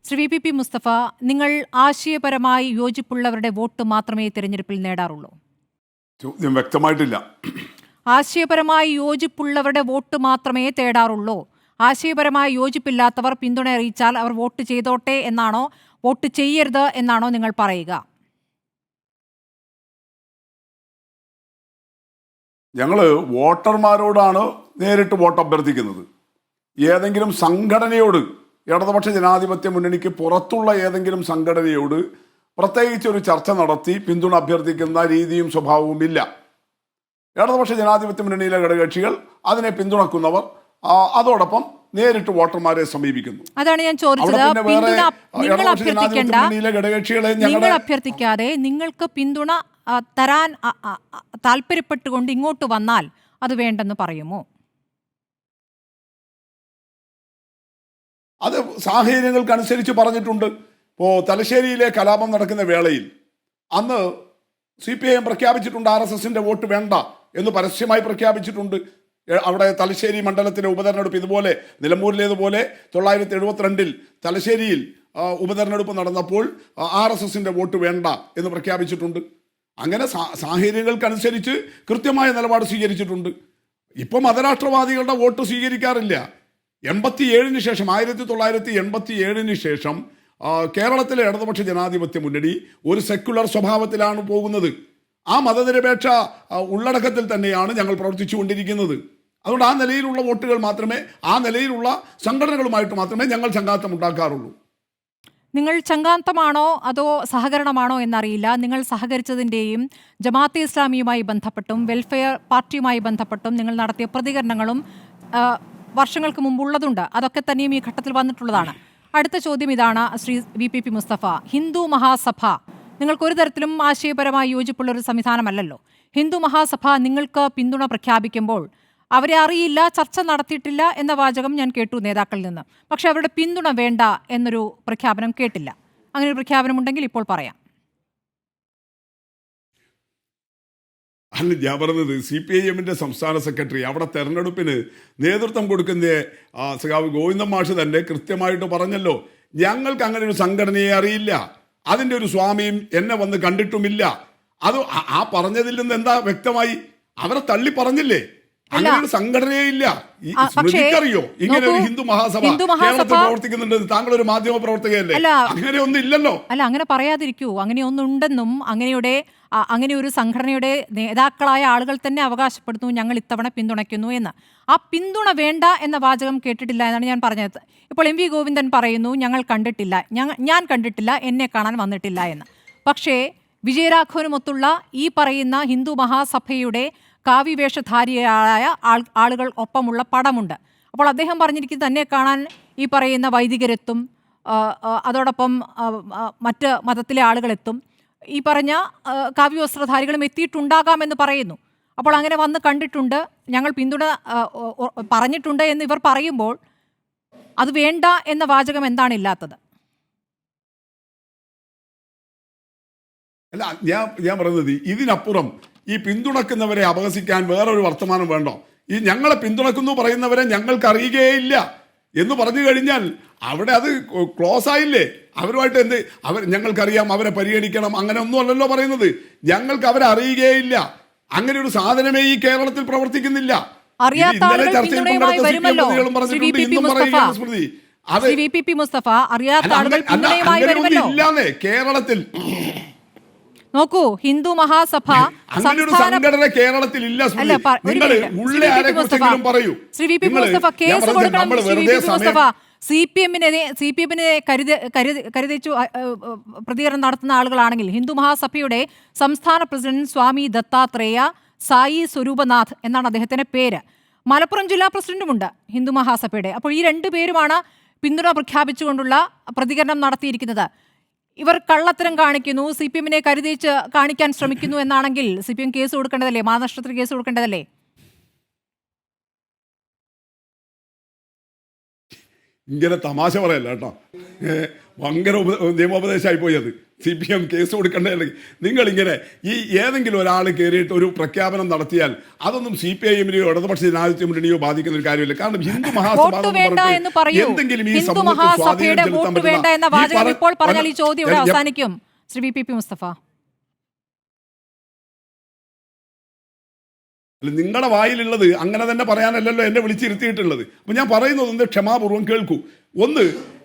Shri VPP Mustafa, നിങ്ങൾ ആശയപരമായി യോജിപ്പുള്ളവരുടെ vote മാത്രമേ തിരഞ്ഞെടുപ്പിൽ നേടാറുള്ളൂ? ചോദ്യം വ്യക്തമായിട്ടില്ല. ആശയപരമായി യോജിപ്പുള്ളവരുടെ വോട്ട് മാത്രമേ തേടാറുള്ളൂ. ആശയപരമായി യോജിപ്പില്ലാത്തവർ പിന്തുണ അറിയിച്ചാൽ അവർ വോട്ട് ചെയ്തോട്ടെ എന്നാണോ, വോട്ട് ചെയ്യരുത് എന്നാണോ നിങ്ങൾ പറയുക? ഞങ്ങൾ വോട്ടർമാരോടാണ് നേരിട്ട് വോട്ട് അഭ്യർത്ഥിക്കുന്നത്. ഏതെങ്കിലും സംഘടനയോട്, ഇടതുപക്ഷ ജനാധിപത്യ മുന്നണിക്ക് പുറത്തുള്ള ഏതെങ്കിലും സംഘടനയോട് പ്രത്യേകിച്ച് ഒരു ചർച്ച നടത്തി പിന്തുണ അഭ്യർത്ഥിക്കുന്ന രീതിയും സ്വഭാവവും ഇല്ല. ഇടതുപക്ഷ ജനാധിപത്യ മുന്നണിയിലെ ഘടകകക്ഷികൾ, അതിനെ പിന്തുണക്കുന്നവർ അതോടൊപ്പം നേരിട്ട് വോട്ടർമാരെ സമീപിക്കുന്നു. അതാണ് ഞാൻ ചോദിച്ചത്. നിങ്ങൾ അഭ്യർത്ഥിക്കാതെ നിങ്ങൾക്ക് പിന്തുണ തരാൻ താല്പര്യപ്പെട്ടുകൊണ്ട് ഇങ്ങോട്ട് വന്നാൽ അത് വേണ്ടെന്ന് പറയുമോ? അത് സാഹചര്യങ്ങൾക്കനുസരിച്ച് പറഞ്ഞിട്ടുണ്ട്. ഇപ്പോൾ തലശ്ശേരിയിലെ കലാപം നടക്കുന്ന വേളയിൽ അന്ന് CPIM പ്രഖ്യാപിച്ചിട്ടുണ്ട് RSSന്റെ വോട്ട് വേണ്ട എന്ന് പരസ്യമായി പ്രഖ്യാപിച്ചിട്ടുണ്ട്. അവിടെ തലശ്ശേരി മണ്ഡലത്തിലെ ഉപതെരഞ്ഞെടുപ്പ് ഇതുപോലെ നിലമ്പൂരിലേതുപോലെ 1972 തലശ്ശേരിയിൽ ഉപതെരഞ്ഞെടുപ്പ് നടന്നപ്പോൾ RSSന്റെ വോട്ട് വേണ്ട എന്ന് പ്രഖ്യാപിച്ചിട്ടുണ്ട്. അങ്ങനെ സാഹചര്യങ്ങൾക്കനുസരിച്ച് കൃത്യമായ നിലപാട് സ്വീകരിച്ചിട്ടുണ്ട്. ഇപ്പം മതരാഷ്ട്രവാദികളുടെ വോട്ട് സ്വീകരിക്കാറില്ല. 87 ശേഷം 1987 ശേഷം കേരളത്തിലെ ഇടതുപക്ഷ ജനാധിപത്യ മുന്നണി ഒരു സെക്യുലർ സ്വഭാവത്തിലാണ് പോകുന്നത്. ആ മതനിരപേക്ഷ ഉള്ളടക്കത്തിൽ തന്നെയാണ് ഞങ്ങൾ പ്രവർത്തിച്ചുകൊണ്ടിരിക്കുന്നത്. അതുകൊണ്ട് ആ നിലയിലുള്ള വോട്ടുകൾ മാത്രമേ, ആ നിലയിലുള്ള സംഘടനകളുമായിട്ട് മാത്രമേ ഞങ്ങൾ ചങ്ങാത്തം ഉണ്ടാക്കാറുള്ളൂ. നിങ്ങൾ ചങ്ങാത്തമാണോ അതോ സഹകരണമാണോ എന്നറിയില്ല. നിങ്ങൾ സഹകരിച്ചതിൻ്റെയും ജമാഅത്തെ ഇസ്ലാമിയുമായി ബന്ധപ്പെട്ടും വെൽഫെയർ പാർട്ടിയുമായി ബന്ധപ്പെട്ടും നിങ്ങൾ നടത്തിയ പ്രതികരണങ്ങളും വർഷങ്ങൾക്ക് മുമ്പുള്ളതുണ്ട്. അതൊക്കെ തന്നെയും ഈ ഘട്ടത്തിൽ വന്നിട്ടുള്ളതാണ്. അടുത്ത ചോദ്യം ഇതാണ്, ശ്രീ VPP മുസ്തഫ. ഹിന്ദു മഹാസഭ നിങ്ങൾക്കൊരു തരത്തിലും ആശയപരമായി യോജിപ്പുള്ള ഒരു സംവിധാനമല്ലല്ലോ. ഹിന്ദു മഹാസഭ നിങ്ങൾക്ക് പിന്തുണ പ്രഖ്യാപിക്കുമ്പോൾ അവരെ അറിയില്ല, ചർച്ച നടത്തിയിട്ടില്ല എന്ന വാചകം ഞാൻ കേട്ടു നേതാക്കളിൽ നിന്ന്. പക്ഷെ അവരുടെ പിന്തുണ വേണ്ട എന്നൊരു പ്രഖ്യാപനം കേട്ടില്ല. അങ്ങനെ ഒരു പ്രഖ്യാപനം ഉണ്ടെങ്കിൽ ഇപ്പോൾ പറയാം. അല്ല, ഞാൻ പറഞ്ഞത് CPIMന്റെ സംസ്ഥാന സെക്രട്ടറി അവിടെ തെരഞ്ഞെടുപ്പിന് നേതൃത്വം കൊടുക്കുന്ന സഖാവ് ഗോവിന്ദൻ മാഷ് തന്നെ കൃത്യമായിട്ട് പറഞ്ഞല്ലോ, ഞങ്ങൾക്ക് അങ്ങനെ ഒരു സംഘടനയെ അറിയില്ല, അതിൻ്റെ ഒരു സ്വാമിയും എന്നെ വന്ന് കണ്ടിട്ടുമില്ല. അത് ആ പറഞ്ഞതിൽ നിന്ന് എന്താ വ്യക്തമായി? അവരെ തള്ളി പറഞ്ഞില്ലേ? അങ്ങനെ ഒരു സംഘടനയേ ഇല്ല. സ്മൃതിക്കറിയോ ഇങ്ങനെ ഒരു ഹിന്ദു മഹാസഭ കേരളത്തിൽ പ്രവർത്തിക്കുന്നുണ്ട്? താങ്കൾ ഒരു മാധ്യമ പ്രവർത്തകയല്ലേ? അങ്ങനെ ഒന്നും ഇല്ലല്ലോ. അല്ല, അങ്ങനെ പറയാതിരിക്കൂ. അങ്ങനെ ഒന്നുണ്ടെന്നും അങ്ങനെ ഒരു സംഘടനയുടെ നേതാക്കളായ ആളുകൾ തന്നെ അവകാശപ്പെടുന്നു ഞങ്ങൾ ഇത്തവണ പിന്തുണയ്ക്കുന്നു എന്ന്. ആ പിന്തുണ വേണ്ട എന്ന വാചകം കേട്ടിട്ടില്ല എന്നാണ് ഞാൻ പറഞ്ഞത്. ഇപ്പോൾ MV ഗോവിന്ദൻ പറയുന്നു ഞങ്ങൾ കണ്ടിട്ടില്ല, ഞാൻ കണ്ടിട്ടില്ല, എന്നെ കാണാൻ വന്നിട്ടില്ല എന്ന്. പക്ഷേ വിജയരാഘവനുമൊത്തുള്ള ഈ പറയുന്ന ഹിന്ദു മഹാസഭയുടെ കാവ്യവേഷധാരിയായ ആളുകൾ ഒപ്പമുള്ള പടമുണ്ട്. അപ്പോൾ അദ്ദേഹം പറഞ്ഞിരിക്കുന്നത് തന്നെ കാണാൻ ഈ പറയുന്ന വൈദികരെത്തും, അതോടൊപ്പം മറ്റ് മതത്തിലെ ആളുകളെത്തും, ഈ പറഞ്ഞ കാവ്യവസ്ത്രധാരികളും എത്തിയിട്ടുണ്ടാകാമെന്ന് പറയുന്നു. അപ്പോൾ അങ്ങനെ വന്ന് കണ്ടിട്ടുണ്ട്, ഞങ്ങൾ പിന്തുണ പറഞ്ഞിട്ടുണ്ട് എന്ന് ഇവർ പറയുമ്പോൾ അത് വേണ്ട എന്ന വാചകം എന്താണ് ഇല്ലാത്തത്? അല്ല, ഞാൻ പറഞ്ഞത് ഇതിനപ്പുറം ഈ പിന്തുണക്കുന്നവരെ അപഹസിക്കാൻ വേറൊരു വർത്തമാനം വേണ്ടോ? ഈ ഞങ്ങളെ പിന്തുണക്കുന്നു പറയുന്നവരെ ഞങ്ങൾക്ക് അറിയുകയില്ല എന്ന് പറഞ്ഞു കഴിഞ്ഞാൽ അവിടെ അത് ക്ലോസ് ആയില്ലേ? അവരുമായിട്ട് ഞങ്ങൾക്കറിയാം, അവരെ പരിഗണിക്കണം, അങ്ങനെ ഒന്നും അല്ലല്ലോ പറയുന്നത്. ഞങ്ങൾക്ക് അവരെ അറിയുകയില്ല. അങ്ങനെ ഒരു സാധനമേ ഈ കേരളത്തിൽ പ്രവർത്തിക്കുന്നില്ല. കേരളത്തിൽ നോക്കൂ, ഹിന്ദു മഹാസഭ സംഘടന കേരളത്തിൽ ഇല്ല. ശ്രീ VPP മുസ്തഫ കേസ് കൊടുക്കണം. CPMനെ കരുതിച്ചു പ്രതികരണം നടത്തുന്ന ആളുകളാണെങ്കിൽ ഹിന്ദു മഹാസഭയുടെ സംസ്ഥാന പ്രസിഡന്റ് സ്വാമി ദത്താത്രേയ സായി സ്വരൂപനാഥ് എന്നാണ് അദ്ദേഹത്തിന്റെ പേര്. മലപ്പുറം ജില്ലാ പ്രസിഡന്റുമുണ്ട് ഹിന്ദു മഹാസഭയുടെ. അപ്പോൾ ഈ രണ്ടുപേരുമാണ് പിന്തുണ പ്രഖ്യാപിച്ചുകൊണ്ടുള്ള പ്രതികരണം നടത്തിയിരിക്കുന്നത്. ഇവർ കള്ളത്തരം കാണിക്കുന്നു, CPMനെ കരുതിച്ച് കാണിക്കാൻ ശ്രമിക്കുന്നു എന്നാണെങ്കിൽ CPM കേസ് കൊടുക്കേണ്ടതല്ലേ? മാനനഷ്ടത്തിന് കേസ് കൊടുക്കേണ്ടതല്ലേ? ഇങ്ങനെ തമാശ പറയല്ല കേട്ടോ, ഭയങ്കര നിയമോപദേശമായി പോയത്. CPM കേസ് കൊടുക്കേണ്ടത്. നിങ്ങളിങ്ങനെ ഈ ഏതെങ്കിലും ഒരാൾ കയറിയിട്ട് ഒരു പ്രഖ്യാപനം നടത്തിയാൽ അതൊന്നും CPIM-നെയോ ഇടതുപക്ഷ ജനാധിപത്യ മുന്നണിയോ ബാധിക്കുന്ന ഒരു കാര്യമില്ല. കാരണം ഹിന്ദു മഹാസഭ എന്തെങ്കിലും ഈ സമൂഹത്തിൽ സ്വാധീനം ചെലുത്താൻ അവസാനിക്കും. ശ്രീ VPP മുസ്തഫ, നിങ്ങളുടെ വായിലുള്ളത് അങ്ങനെ തന്നെ പറയാനല്ലല്ലോ എന്നെ വിളിച്ചിരുത്തിയിട്ടുള്ളത്. അപ്പൊ ഞാൻ പറയുന്നത് ഒന്ന് ക്ഷമാപൂർവ്വം കേൾക്കൂ. ഒന്ന്,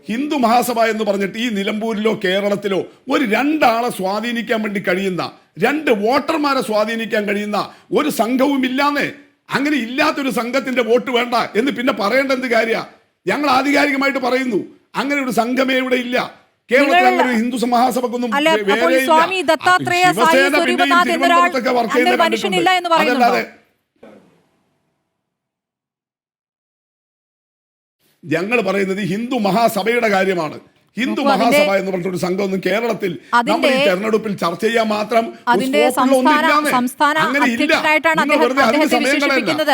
ഹിന്ദു മഹാസഭ എന്ന് പറഞ്ഞിട്ട് ഈ നിലമ്പൂരിലോ കേരളത്തിലോ ഒരു 2 ആളെ സ്വാധീനിക്കാൻ വേണ്ടി കഴിയുന്ന, 2 വോട്ടർമാരെ സ്വാധീനിക്കാൻ കഴിയുന്ന ഒരു സംഘവും ഇല്ലാന്നേ. അങ്ങനെ ഇല്ലാത്തൊരു സംഘത്തിന്റെ വോട്ട് വേണ്ട എന്ന് പിന്നെ പറയേണ്ട എന്ത് കാര്യ? ഞങ്ങൾ ആധികാരികമായിട്ട് പറയുന്നു, അങ്ങനെ ഒരു സംഘമേ ഇവിടെ ഇല്ല. കേരളത്തിൽ അങ്ങനെ ഒരു ഹിന്ദു മഹാസഭക്കൊന്നും അതല്ലാതെ ഞങ്ങൾ പറയുന്നത് ഹിന്ദു മഹാസഭയുടെ കാര്യമാണ്. ഹിന്ദു മഹാസഭ എന്ന് പറഞ്ഞൊരു സംഘമൊന്നും കേരളത്തിൽ നമ്മൾ ഈ തെരഞ്ഞെടുപ്പിൽ ചർച്ച ചെയ്യാൻ മാത്രം അങ്ങനെ ഇല്ല. വെറുതെ അതിന് സമയം കളയല്ല.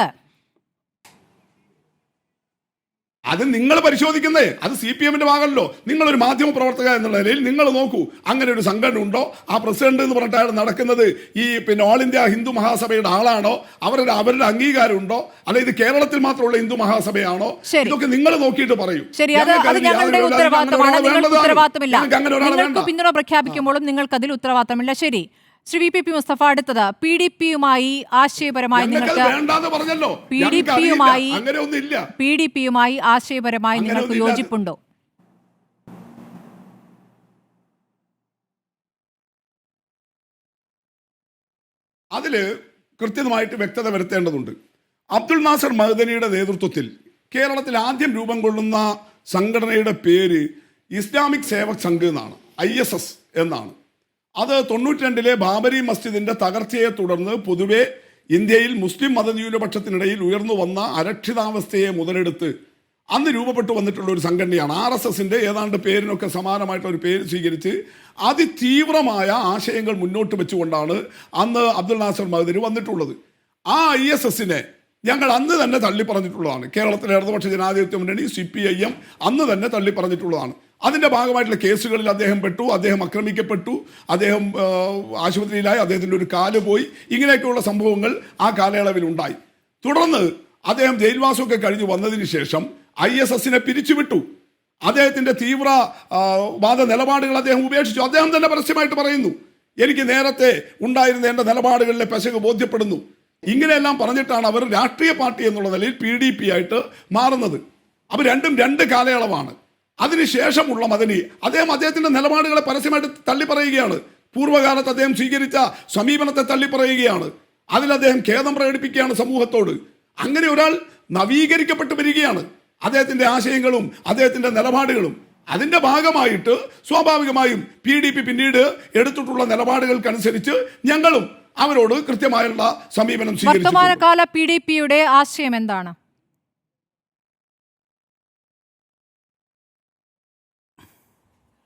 അത് നിങ്ങൾ പരിശോധിക്കുന്നേ, അത് CPM-ന്റെ ഭാഗമല്ലോ. നിങ്ങളൊരു മാധ്യമ പ്രവർത്തക എന്നുള്ള നിലയിൽ നിങ്ങൾ നോക്കൂ, അങ്ങനെ ഒരു സംഘടന ഉണ്ടോ? ആ പ്രസിഡന്റ് എന്ന് പറഞ്ഞിട്ട് അയാൾ നടക്കുന്നത് ഈ ഓൾ ഇന്ത്യ ഹിന്ദു മഹാസഭയുടെ ആളാണോ? അവരുടെ അംഗീകാരം ഉണ്ടോ? അല്ല ഇത് കേരളത്തിൽ മാത്രമുള്ള ഹിന്ദു മഹാസഭയാണോ? ഇതൊക്കെ നിങ്ങൾ നോക്കിയിട്ട് പറയൂ. പിന്തുണ പ്രഖ്യാപിക്കുമ്പോഴും നിങ്ങൾക്ക് അതിൽ ഉത്തരവാദിത്തമില്ല. ശരി, ശ്രീ VPP മുസ്തഫ, അടുത്തത് PDP-യുമായി ആശയപരമായി നിങ്ങൾക്ക് നിങ്ങൾക്ക് യോജിപ്പുണ്ടോ? അതില് കൃത്യമായിട്ട് വ്യക്തത വരുത്തേണ്ടതുണ്ട്. അബ്ദുൾ നാസർ മഅ്ദനിയുടെ നേതൃത്വത്തിൽ കേരളത്തിൽ ആദ്യം രൂപം കൊള്ളുന്ന സംഘടനയുടെ പേര് ഇസ്ലാമിക് സേവക് സംഘ് എന്നാണ്, ISS എന്നാണ്. അത് 92-ലെ ബാബരി മസ്ജിദിന്റെ തകർച്ചയെ തുടർന്ന് പൊതുവെ ഇന്ത്യയിൽ മുസ്ലിം മതന്യൂനപക്ഷത്തിനിടയിൽ ഉയർന്നു വന്ന അരക്ഷിതാവസ്ഥയെ മുതലെടുത്ത് അന്ന് രൂപപ്പെട്ടു വന്നിട്ടുള്ള ഒരു സംഘടനയാണ്. RSS-ന്റെ ഏതാണ്ട് പേരിനൊക്കെ സമാനമായിട്ടുള്ള ഒരു പേര് സ്വീകരിച്ച് അതിതീവ്രമായ ആശയങ്ങൾ മുന്നോട്ട് വെച്ചുകൊണ്ടാണ് അന്ന് അബ്ദുൾ നാസർ മഅ്ദനി വന്നിട്ടുള്ളത്. ആ ISS-നെ ഞങ്ങൾ അന്ന് തന്നെ തള്ളിപ്പറഞ്ഞിട്ടുള്ളതാണ്. കേരളത്തിലെ ഇടതുപക്ഷ ജനാധിപത്യ മുന്നണി CPIM അന്ന് തന്നെ തള്ളിപ്പറഞ്ഞിട്ടുള്ളതാണ്. അതിൻ്റെ ഭാഗമായിട്ടുള്ള കേസുകളിൽ അദ്ദേഹം പെട്ടു, അദ്ദേഹം ആക്രമിക്കപ്പെട്ടു, അദ്ദേഹം ആശുപത്രിയിലായി, അദ്ദേഹത്തിൻ്റെ ഒരു കാല് പോയി, ഇങ്ങനെയൊക്കെയുള്ള സംഭവങ്ങൾ ആ കാലയളവിൽ ഉണ്ടായി. തുടർന്ന് അദ്ദേഹം ജയിൽവാസമൊക്കെ കഴിഞ്ഞ് വന്നതിന് ശേഷം ISS-നെ പിരിച്ചുവിട്ടു. അദ്ദേഹത്തിൻ്റെ തീവ്രവാദ നിലപാടുകൾ അദ്ദേഹം ഉപേക്ഷിച്ചു. അദ്ദേഹം തന്നെ പരസ്യമായിട്ട് പറയുന്നു, എനിക്ക് നേരത്തെ ഉണ്ടായിരുന്ന എൻ്റെ നിലപാടുകളിലെ പെശക് ബോധ്യപ്പെടുന്നു. ഇങ്ങനെയെല്ലാം പറഞ്ഞിട്ടാണ് അവർ രാഷ്ട്രീയ പാർട്ടി എന്നുള്ള നിലയിൽ PDP ആയിട്ട് മാറുന്നത്. അപ്പോൾ രണ്ടും 2 കാലയളവാണ്. അതിനുശേഷമുള്ള മദനി അദ്ദേഹത്തിന്റെ നിലപാടുകളെ പരസ്യമായിട്ട് തള്ളിപ്പറയുകയാണ്. പൂർവ്വകാലത്ത് അദ്ദേഹം സ്വീകരിച്ച സമീപനത്തെ തള്ളിപ്പറയുകയാണ്. അതിൽ അദ്ദേഹം ഖേദം പ്രകടിപ്പിക്കുകയാണ് സമൂഹത്തോട്. അങ്ങനെ ഒരാൾ നവീകരിക്കപ്പെട്ടു വരികയാണ്. അദ്ദേഹത്തിന്റെ ആശയങ്ങളും അദ്ദേഹത്തിന്റെ നിലപാടുകളും അതിന്റെ ഭാഗമായിട്ട് സ്വാഭാവികമായും PDP പിന്നീട് എടുത്തിട്ടുള്ള നിലപാടുകൾക്കനുസരിച്ച് ഞങ്ങളും അവരോട് കൃത്യമായുള്ള സമീപനം സ്വീകരിച്ചു. വർത്തമാനകാല PDP-യുടെ ആശയം എന്താണ്?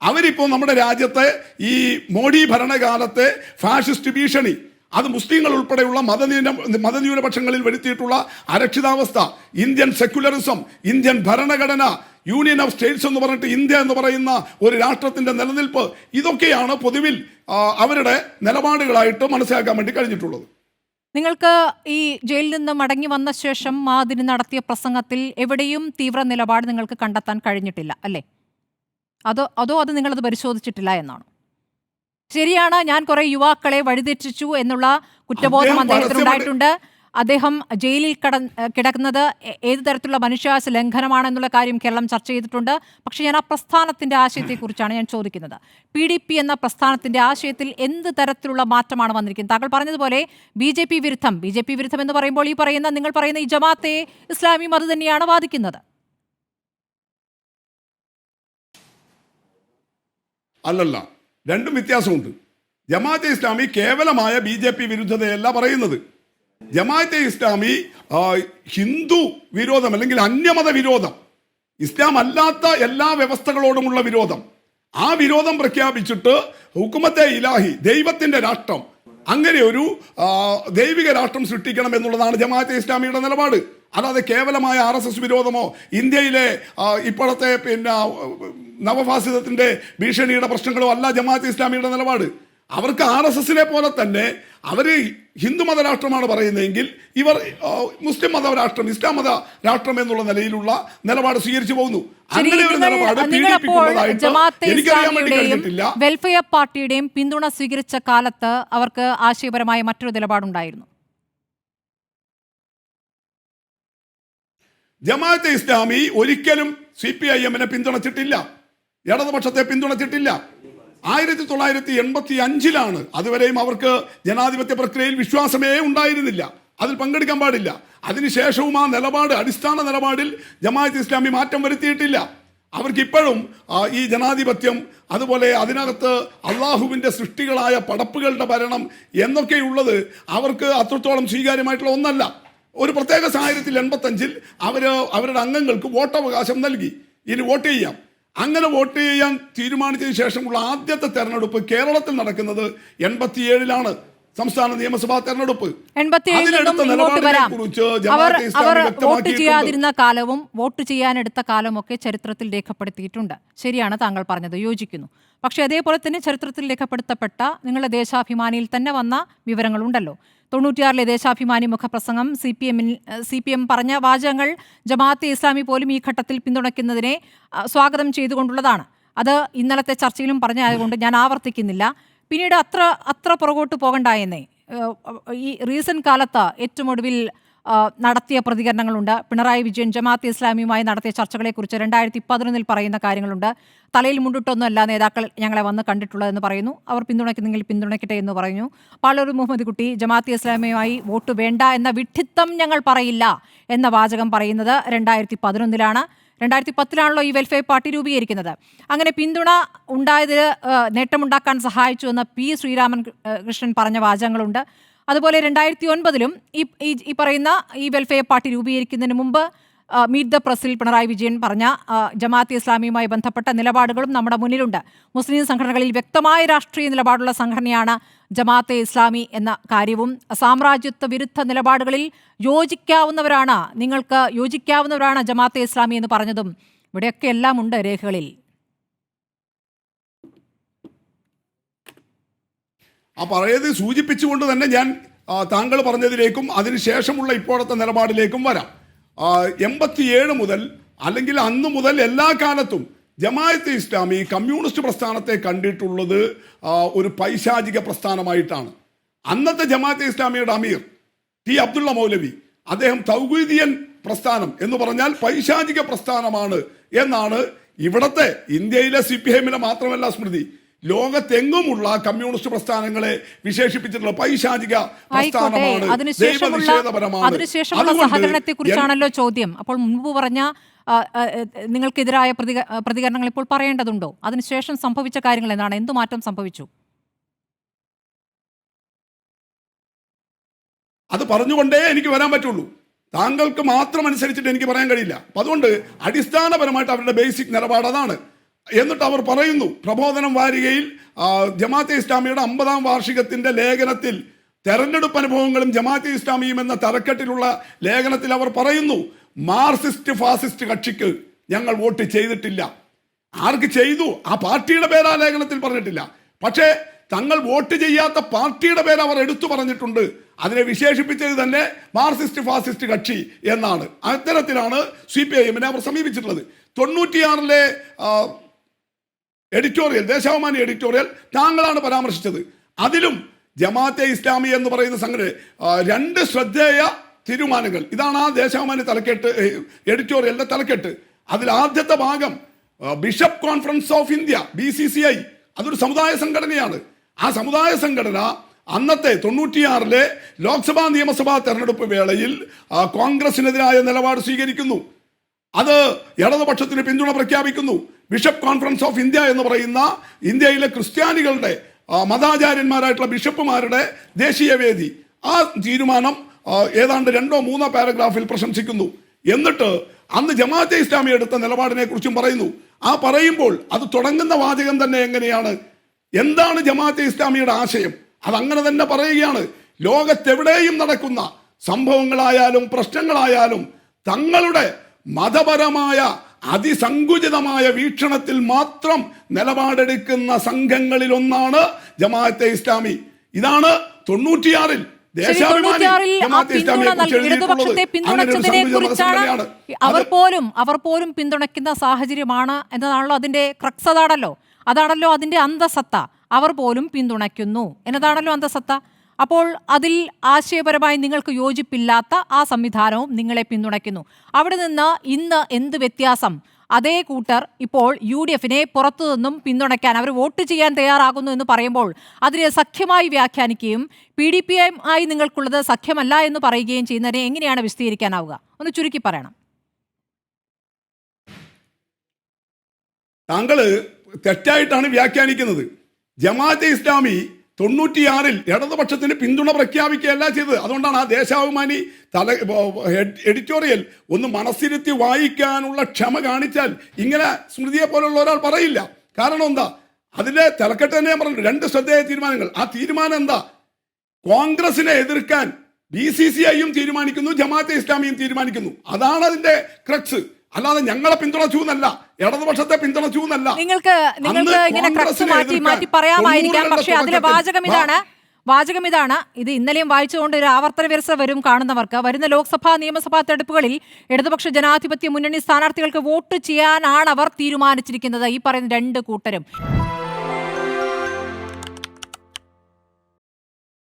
അവരിപ്പോൾ നമ്മുടെ രാജ്യത്തെ ഈ മോഡി ഭരണകാലത്തെ ഫാഷിസ്റ്റ് ഭീഷണി, അത് മുസ്ലിങ്ങൾ ഉൾപ്പെടെയുള്ള മതന്യൂനപക്ഷങ്ങളിൽ വരുത്തിയിട്ടുള്ള അരക്ഷിതാവസ്ഥ, ഇന്ത്യൻ സെക്യുലറിസം, ഇന്ത്യൻ ഭരണഘടന, യൂണിയൻ ഓഫ് സ്റ്റേറ്റ്സ് എന്ന് പറഞ്ഞിട്ട് ഇന്ത്യ എന്ന് പറയുന്ന ഒരു രാഷ്ട്രത്തിന്റെ നിലനിൽപ്പ്, ഇതൊക്കെയാണ് പൊതുവിൽ അവരുടെ നിലപാടുകളായിട്ട് മനസ്സിലാക്കാൻ വേണ്ടി കഴിഞ്ഞിട്ടുള്ളത്. നിങ്ങൾക്ക് ഈ ജയിലിൽ നിന്ന് മടങ്ങി വന്ന ശേഷം മാതിരി നടത്തിയ പ്രസംഗത്തിൽ എവിടെയും തീവ്ര നിലപാട് നിങ്ങൾക്ക് കണ്ടെത്താൻ കഴിഞ്ഞിട്ടില്ല അല്ലേ? അതോ അത് നിങ്ങളത് പരിശോധിച്ചിട്ടില്ല എന്നാണ്? ശരിയാണ്, ഞാൻ കുറെ യുവാക്കളെ വഴിതെറ്റിച്ചു എന്നുള്ള കുറ്റബോധം അദ്ദേഹത്തിനുണ്ടായിട്ടുണ്ട്. അദ്ദേഹം ജയിലിൽ കിടക്കുന്നത് ഏത് തരത്തിലുള്ള മനുഷ്യാവകാശ ലംഘനമാണെന്നുള്ള കാര്യം കേരളം ചർച്ച ചെയ്തിട്ടുണ്ട്. പക്ഷേ ഞാൻ ആ പ്രസ്ഥാനത്തിന്റെ ആശയത്തെക്കുറിച്ചാണ് ഞാൻ ചോദിക്കുന്നത്. PDP എന്ന പ്രസ്ഥാനത്തിന്റെ ആശയത്തിൽ എന്ത് തരത്തിലുള്ള മാറ്റമാണ് വന്നിരിക്കുന്നത്? താങ്കൾ പറഞ്ഞതുപോലെ BJP വിരുദ്ധം എന്ന് പറയുമ്പോൾ നിങ്ങൾ പറയുന്ന ഈ ജമാഅത്തെ ഇസ്ലാമി അത് തന്നെയാണ് വാദിക്കുന്നത്. അല്ലല്ല, രണ്ടും വ്യത്യാസമുണ്ട്. ജമാഅത്തെ ഇസ്ലാമി കേവലമായ BJP വിരുദ്ധതയല്ല പറയുന്നത്. ജമാഅത്തെ ഇസ്ലാമി ഹിന്ദു വിരോധം അല്ലെങ്കിൽ അന്യമത വിരോധം, ഇസ്ലാം അല്ലാത്ത എല്ലാ വ്യവസ്ഥകളോടുമുള്ള വിരോധം, ആ വിരോധം പ്രഖ്യാപിച്ചിട്ട് ഹുക്കുമത്തെ ഇലാഹി, ദൈവത്തിന്റെ രാഷ്ട്രം, അങ്ങനെ ഒരു ദൈവിക രാഷ്ട്രം സൃഷ്ടിക്കണം എന്നുള്ളതാണ് ജമാഅത്തെ ഇസ്ലാമിയുടെ നിലപാട്. അല്ലാതെ കേവലമായ RSS വിരോധമോ ഇന്ത്യയിലെ ഇപ്പോഴത്തെ നവഫാസിസത്തിന്റെ ഭീഷണിയുടെ പ്രശ്നങ്ങളോ അല്ല ജമാഅത്തെ ഇസ്ലാമിയുടെ നിലപാട്. അവർക്ക് RSSനെ പോലെ തന്നെ അവർ ഹിന്ദു മതരാഷ്ട്രമാണ് പറയുന്നതെങ്കിൽ ഇവർ മുസ്ലിം മതരാഷ്ട്രം, ഇസ്ലാം മത രാഷ്ട്രം എന്നുള്ള നിലയിലുള്ള നിലപാട് സ്വീകരിച്ചു പോകുന്നു. അങ്ങനെ ഒരു നിലപാട് എനിക്കറിയാൻ വേണ്ടി കഴിഞ്ഞിട്ടില്ല. വെൽഫെയർ പാർട്ടിയുടെയും പിന്തുണ സ്വീകരിച്ച കാലത്ത് അവർക്ക് ആശയപരമായ മറ്റൊരു നിലപാടുണ്ടായിരുന്നു. ജമാഅത്തെ ഇസ്ലാമി ഒരിക്കലും CPIM-നെ പിന്തുണച്ചിട്ടില്ല, ഇടതുപക്ഷത്തെ പിന്തുണച്ചിട്ടില്ല. 1985-ലാണ്. അതുവരെയും അവർക്ക് ജനാധിപത്യ പ്രക്രിയയിൽ വിശ്വാസമേ ഉണ്ടായിരുന്നില്ല, അതിൽ പങ്കെടുക്കാൻ പാടില്ല. അതിനുശേഷവും ആ നിലപാട്, അടിസ്ഥാന നിലപാടിൽ ജമാഅത്തെ ഇസ്ലാമി മാറ്റം വരുത്തിയിട്ടില്ല. അവർക്കിപ്പോഴും ഈ ജനാധിപത്യം, അതുപോലെ അതിനകത്ത് അള്ളാഹുവിൻ്റെ സൃഷ്ടികളായ പടപ്പുകളുടെ ഭരണം എന്നൊക്കെയുള്ളത് അവർക്ക് അത്രത്തോളം സ്വീകാര്യമായിട്ടുള്ള ഒന്നല്ല. ഒരു പ്രത്യേക സാഹചര്യത്തിൽ 85-ൽ അവരുടെ അംഗങ്ങൾക്ക് വോട്ടവകാശം നൽകി. ഇനി വോട്ട് ചെയ്യാം. അങ്ങനെ വോട്ട് ചെയ്യാൻ തീരുമാനിച്ചതിന് ശേഷമുള്ള ആദ്യത്തെ തെരഞ്ഞെടുപ്പ് കേരളത്തിൽ നടക്കുന്നത് 87-ലാണ്, സംസ്ഥാന നിയമസഭാ തെരഞ്ഞെടുപ്പ്. വോട്ട് ചെയ്യാതിരുന്ന കാലവും വോട്ട് ചെയ്യാനെടുത്ത കാലമൊക്കെ ചരിത്രത്തിൽ രേഖപ്പെടുത്തിയിട്ടുണ്ട്. ശരിയാണ് താങ്കൾ പറഞ്ഞത്, യോജിക്കുന്നു. പക്ഷേ അതേപോലെ തന്നെ ചരിത്രത്തിൽ രേഖപ്പെടുത്തപ്പെട്ട നിങ്ങളുടെ ദേശാഭിമാനിയിൽ തന്നെ വന്ന വിവരങ്ങളുണ്ടല്ലോ. 96-ലെ ദേശാഭിമാനി മുഖപ്രസംഗം CPM പറഞ്ഞ വാചകങ്ങൾ ജമാഅത്തെ ഇസ്ലാമി പോലും ഈ ഘട്ടത്തിൽ പിന്തുണയ്ക്കുന്നതിനെ സ്വാഗതം ചെയ്തുകൊണ്ടുള്ളതാണ്. അത് ഇന്നലത്തെ ചർച്ചയിലും പറഞ്ഞായതുകൊണ്ട് ഞാൻ ആവർത്തിക്കുന്നില്ല. പിന്നീട് അത്ര പുറകോട്ട് പോകണ്ടായെന്നേ. ഈ റീസെന്റ് കാലത്ത് ഏറ്റവും ഒടുവിൽ നടത്തിയ പ്രതികരണങ്ങളുണ്ട്. പിണറായി വിജയൻ ജമാഅത്തെ ഇസ്ലാമിയുമായി നടത്തിയ ചർച്ചകളെക്കുറിച്ച് 2011-ൽ പറയുന്ന കാര്യങ്ങളുണ്ട്. തലയിൽ മുണ്ടിട്ടൊന്നുമല്ല നേതാക്കൾ ഞങ്ങളെ വന്ന് കണ്ടിട്ടുള്ളതെന്ന് പറയുന്നു. അവർ പിന്തുണയ്ക്കുന്നെങ്കിൽ പിന്തുണയ്ക്കട്ടെ എന്ന് പറയുന്നു. പാളൂർ മുഹമ്മദ് കുട്ടി ജമാഅത്തെ ഇസ്ലാമിയുമായി വോട്ട് വേണ്ട എന്ന വിഡ്ഢിത്തം ഞങ്ങൾ പറയില്ല എന്ന വാചകം പറയുന്നത് 2011-ലാണ്. 2010-ലാണല്ലോ ഈ വെൽഫെയർ പാർട്ടി രൂപീകരിക്കുന്നത്. അങ്ങനെ പിന്തുണ ഉണ്ടായത് നേട്ടമുണ്ടാക്കാൻ സഹായിച്ചു എന്ന് P. ശ്രീരാമൻ കൃഷ്ണൻ പറഞ്ഞ വാചകങ്ങളുണ്ട്. അതുപോലെ 2009-ലും ഈ പറയുന്ന ഈ വെൽഫെയർ പാർട്ടി രൂപീകരിക്കുന്നതിന് മുമ്പ് മീറ്റ് ദ പ്രസിൽ പിണറായി വിജയൻ പറഞ്ഞ ജമാഅത്തെ ഇസ്ലാമിയുമായി ബന്ധപ്പെട്ട നിലപാടുകളും നമ്മുടെ മുന്നിലുണ്ട്. മുസ്ലിം സംഘടനകളിൽ വ്യക്തമായ രാഷ്ട്രീയ നിലപാടുള്ള സംഘടനയാണ് ജമാഅത്തെ ഇസ്ലാമി എന്ന കാര്യവും സാമ്രാജ്യത്വ വിരുദ്ധ നിലപാടുകളിൽ നിങ്ങൾക്ക് യോജിക്കാവുന്നവരാണ് ജമാഅത്തെ ഇസ്ലാമി എന്ന് പറഞ്ഞതും ഇവിടെയൊക്കെ എല്ലാം ഉണ്ട് രേഖകളിൽ. ആ പറയുന്നത് സൂചിപ്പിച്ചുകൊണ്ട് തന്നെ ഞാൻ താങ്കൾ പറഞ്ഞതിലേക്കും അതിനുശേഷമുള്ള ഇപ്പോഴത്തെ നിലപാടിലേക്കും വരാം. 87 മുതൽ അല്ലെങ്കിൽ അന്നു മുതൽ എല്ലാ കാലത്തും ജമാഅത്തെ ഇസ്ലാമി കമ്മ്യൂണിസ്റ്റ് പ്രസ്ഥാനത്തെ കണ്ടിട്ടുള്ളത് ഒരു പൈശാചിക പ്രസ്ഥാനമായിട്ടാണ്. അന്നത്തെ ജമാഅത്തെ ഇസ്ലാമിയുടെ അമീർ T. അബ്ദുള്ള മൗലവി, അദ്ദേഹം തൗഹീദിയൻ പ്രസ്ഥാനം എന്ന് പറഞ്ഞാൽ പൈശാചിക പ്രസ്ഥാനമാണ് എന്നാണ് ഇവിടത്തെ ഇന്ത്യയിലെ CPIM-നെ മാത്രമല്ല സ്മൃതി, ലോകത്തെങ്ങുമുള്ള കമ്മ്യൂണിസ്റ്റ് പ്രസ്ഥാനങ്ങളെ വിശേഷിപ്പിച്ചിട്ടുള്ള പൈശാചിക പ്രസ്ഥാനമാണ്, ദൈവനിഷേധപരമാണ്. അതിനുശേഷമുള്ള സഹകരണത്തെ കുറിച്ചാണല്ലോ ചോദ്യം. അപ്പോൾ മുൻപ് പറഞ്ഞ നിങ്ങൾക്കെതിരായ പ്രതികരണങ്ങൾ ഇപ്പോൾ പറയേണ്ടതുണ്ടോ? അതിനുശേഷം സംഭവിച്ച കാര്യങ്ങൾ എന്താണ്? എന്തു മാറ്റം സംഭവിച്ചു? അത് പറഞ്ഞുകൊണ്ടേ എനിക്ക് വരാൻ പറ്റുള്ളൂ. താങ്കൾക്ക് മാത്രം അനുസരിച്ചിട്ട് എനിക്ക് പറയാൻ കഴിയില്ല. അതുകൊണ്ട് അടിസ്ഥാനപരമായിട്ട് അവരുടെ ബേസിക് നിലപാട് അതാണ്. എന്നിട്ട് അവർ പറയുന്നു, പ്രബോധനം വാരികയിൽ ജമാഅത്തെ ഇസ്ലാമിയുടെ 50-ാം വാർഷികത്തിന്റെ ലേഖനത്തിൽ തെരഞ്ഞെടുപ്പ് അനുഭവങ്ങളും ജമാഅത്തെ ഇസ്ലാമിയും എന്ന തലക്കെട്ടിലുള്ള ലേഖനത്തിൽ അവർ പറയുന്നു, മാർക്സിസ്റ്റ് ഫാസിസ്റ്റ് കക്ഷിക്ക് ഞങ്ങൾ വോട്ട് ചെയ്തിട്ടില്ല. ആർക്ക് ചെയ്തു? ആ പാർട്ടിയുടെ പേര് ആ ലേഖനത്തിൽ പറഞ്ഞിട്ടില്ല. പക്ഷേ തങ്ങൾ വോട്ട് ചെയ്യാത്ത പാർട്ടിയുടെ പേര് അവർ എടുത്തു പറഞ്ഞിട്ടുണ്ട്. അതിനെ വിശേഷിപ്പിച്ചത് തന്നെ മാർക്സിസ്റ്റ് ഫാസിസ്റ്റ് കക്ഷി എന്നാണ്. അത്തരത്തിലാണ് CPIM-നെ അവർ സമീപിച്ചിട്ടുള്ളത്. 96-ലെ എഡിറ്റോറിയൽ, ദേശാഭിമാനി എഡിറ്റോറിയൽ താങ്കളാണ് പരാമർശിച്ചത്. അതിലും ജമാഅത്തെ ഇസ്ലാമി എന്ന് പറയുന്ന സംഘടന 2 ശ്രദ്ധേയ തീരുമാനങ്ങൾ, ഇതാണ് ആ ദേശാഭിമാനി തലക്കെട്ട്, എഡിറ്റോറിയലിന്റെ തലക്കെട്ട്. അതിൽ ആദ്യത്തെ ഭാഗം bishop conference of India BCCI, അതൊരു സമുദായ സംഘടനയാണ്. ആ സമുദായ സംഘടന അന്നത്തെ 96-ലെ ലോക്സഭാ നിയമസഭാ തെരഞ്ഞെടുപ്പ് വേളയിൽ കോൺഗ്രസിനെതിരായ നിലപാട് സ്വീകരിക്കുന്നു. അത് ഇടതുപക്ഷത്തിന് പിന്തുണ പ്രഖ്യാപിക്കുന്നു. ബിഷപ്പ് കോൺഫറൻസ് ഓഫ് ഇന്ത്യ എന്ന് പറയുന്ന ഇന്ത്യയിലെ ക്രിസ്ത്യാനികളുടെ മതാചാര്യന്മാരായിട്ടുള്ള ബിഷപ്പുമാരുടെ ദേശീയ വേദി ആ തീരുമാനം ഏതാണ്ട് 2-3 പാരഗ്രാഫിൽ പ്രശംസിക്കുന്നു. എന്നിട്ട് അന്ന് ജമാഅത്തെ ഇസ്ലാമി എടുത്ത നിലപാടിനെ കുറിച്ചും പറയുന്നു. ആ പറയുമ്പോൾ അത് തുടങ്ങുന്ന വാചകം തന്നെ എങ്ങനെയാണ്? എന്താണ് ജമാഅത്തെ ഇസ്ലാമിയുടെ ആശയം? അതങ്ങനെ തന്നെ പറയുകയാണ്. ലോകത്തെവിടെയും നടക്കുന്ന സംഭവങ്ങളായാലും പ്രശ്നങ്ങളായാലും തങ്ങളുടെ മതപരമായ അതിസങ്കുചിതമായ വീക്ഷണത്തിൽ മാത്രം നിലപാടെടുക്കുന്ന സംഘങ്ങളിൽ ഒന്നാണ് ജമാഅത്തെ ഇസ്ലാമി. ഇതാണ് 96-ൽ ഇടതുപക്ഷത്തെ പിന്തുണച്ചതിനെ കുറിച്ചാണ് അവർ പോലും പിന്തുണയ്ക്കുന്ന സാഹചര്യമാണ് എന്നതാണല്ലോ അതിന്റെ ക്രക്സ്. അതാണല്ലോ അതിന്റെ അന്തസത്ത. അവർ പോലും പിന്തുണയ്ക്കുന്നു എന്നതാണല്ലോ അന്തസത്ത. അപ്പോൾ അതിൽ ആശയപരമായി നിങ്ങൾക്ക് യോജിപ്പില്ലാത്ത ആ സംവിധാനവും നിങ്ങളെ പിന്തുണയ്ക്കുന്നു. അവിടെ നിന്ന് ഇന്ന് എന്ത് വ്യത്യാസം? അതേ കൂട്ടർ ഇപ്പോൾ UDF-നെ പുറത്തു നിന്നും പിന്തുണയ്ക്കാൻ, അവർ വോട്ട് ചെയ്യാൻ തയ്യാറാകുന്നു എന്ന് പറയുമ്പോൾ അതിനെ സഖ്യമായി വ്യാഖ്യാനിക്കുകയും PDP ആയി നിങ്ങൾക്കുള്ളത് സഖ്യമല്ല എന്ന് പറയുകയും ചെയ്യുന്നതിനെ എങ്ങനെയാണ് വിശദീകരിക്കാനാവുക? ഒന്ന് ചുരുക്കി പറയണം. താങ്കൾ തെറ്റായിട്ടാണ് വ്യാഖ്യാനിക്കുന്നത്. ജമാഅത്തെ ഇസ്ലാമി 96-ൽ ഇടതുപക്ഷത്തിന് പിന്തുണ പ്രഖ്യാപിക്കുകയല്ല ചെയ്തത്. അതുകൊണ്ടാണ് ആ ദേശാഭിമാനി എഡിറ്റോറിയൽ ഒന്ന് മനസ്സിരുത്തി വായിക്കാനുള്ള ക്ഷമ കാണിച്ചാൽ ഇങ്ങനെ സ്മൃതിയെ പോലുള്ള ഒരാൾ പറയില്ല. കാരണം എന്താ? അതിലെ തലക്കെട്ട് തന്നെ പറഞ്ഞു, 2 ശ്രദ്ധേയ തീരുമാനങ്ങൾ. ആ തീരുമാനം എന്താ? കോൺഗ്രസിനെ എതിർക്കാൻ BCCI-യും തീരുമാനിക്കുന്നു, ജമാഅത്തെ ഇസ്ലാമിയും തീരുമാനിക്കുന്നു. അതാണ് അതിന്റെ ക്രക്സ്. അല്ലാതെ ഞങ്ങളെ പിന്തുണച്ചു എന്നല്ല, ഇടതുപക്ഷത്തെ പിന്തുണച്ചു എന്നല്ല. നിങ്ങൾക്ക് ഇങ്ങനെ ക്രക്സ് മാറ്റി പറയാമായിരിക്കാം. പക്ഷേ അതിലെ വാചകം ഇതാണ്. ഇത് ഇന്നലെയും വായിച്ചുകൊണ്ട് ഒരു ആവർത്തന വിരസത വരും കാണുന്നവർക്ക്. വരുന്ന ലോക്സഭാ നിയമസഭാ തെരഞ്ഞെടുപ്പുകളിൽ ഇടതുപക്ഷ ജനാധിപത്യ മുന്നണി സ്ഥാനാർത്ഥികൾക്ക് വോട്ട് ചെയ്യാനാണ് അവർ തീരുമാനിച്ചിരിക്കുന്നത്, ഈ പറയുന്ന 2 കൂട്ടരും.